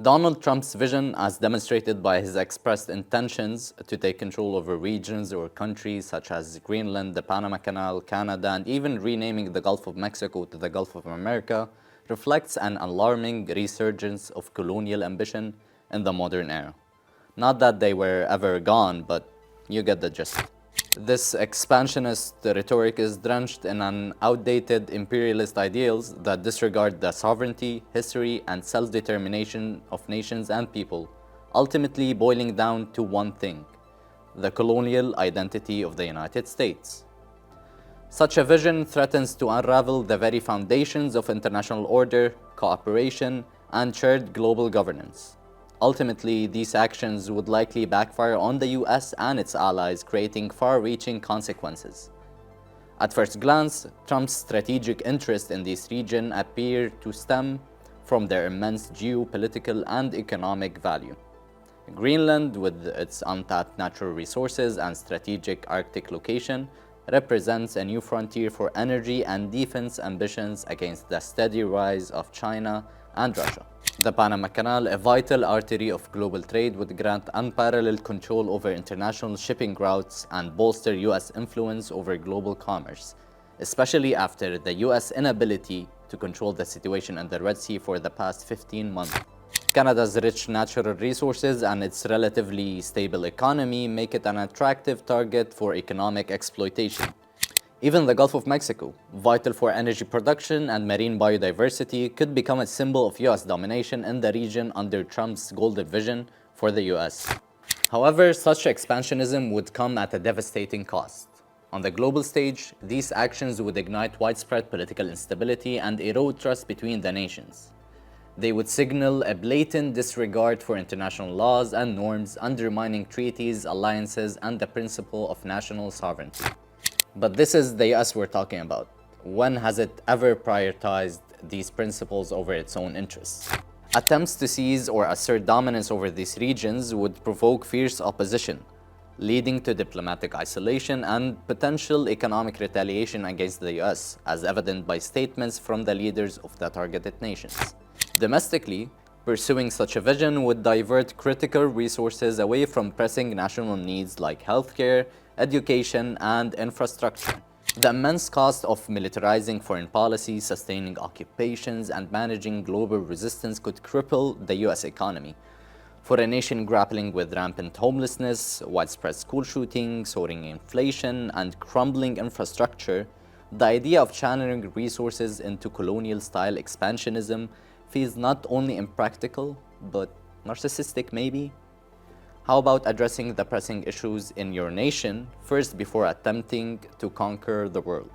Donald Trump's vision, as demonstrated by his expressed intentions to take control over regions or countries such as Greenland, the Panama Canal, Canada, and even renaming the Gulf of Mexico to the Gulf of America, reflects an alarming resurgence of colonial ambition in the modern era. Not that they were ever gone, but you get the gist. This expansionist rhetoric is drenched in an outdated imperialist ideals that disregard the sovereignty, history, and self-determination of nations and people, ultimately boiling down to one thing: the colonial identity of the United States. Such a vision threatens to unravel the very foundations of international order, cooperation, and shared global governance. Ultimately, these actions would likely backfire on the US and its allies, creating far-reaching consequences. At first glance, Trump's strategic interest in this region appear to stem from their immense geopolitical and economic value. Greenland, with its untapped natural resources and strategic Arctic location, represents a new frontier for energy and defense ambitions against the steady rise of China and Russia. The Panama Canal, a vital artery of global trade, would grant unparalleled control over international shipping routes and bolster US influence over global commerce, especially after the US inability to control the situation in the Red Sea for the past 15 months. Canada's rich natural resources and its relatively stable economy make it an attractive target for economic exploitation. Even the Gulf of Mexico, vital for energy production and marine biodiversity, could become a symbol of US domination in the region under Trump's golden vision for the US. However, such expansionism would come at a devastating cost. On the global stage, these actions would ignite widespread political instability and erode trust between the nations. They would signal a blatant disregard for international laws and norms, undermining treaties, alliances, and the principle of national sovereignty. But this is the US we're talking about. When has it ever prioritized these principles over its own interests? Attempts to seize or assert dominance over these regions would provoke fierce opposition, leading to diplomatic isolation and potential economic retaliation against the US, as evident by statements from the leaders of the targeted nations. Domestically, pursuing such a vision would divert critical resources away from pressing national needs like healthcare, education, and infrastructure. The immense cost of militarizing foreign policy, sustaining occupations, and managing global resistance could cripple the US economy. For a nation grappling with rampant homelessness, widespread school shootings, soaring inflation, and crumbling infrastructure, the idea of channeling resources into colonial-style expansionism feels not only impractical, but narcissistic maybe? How about addressing the pressing issues in your nation first before attempting to conquer the world?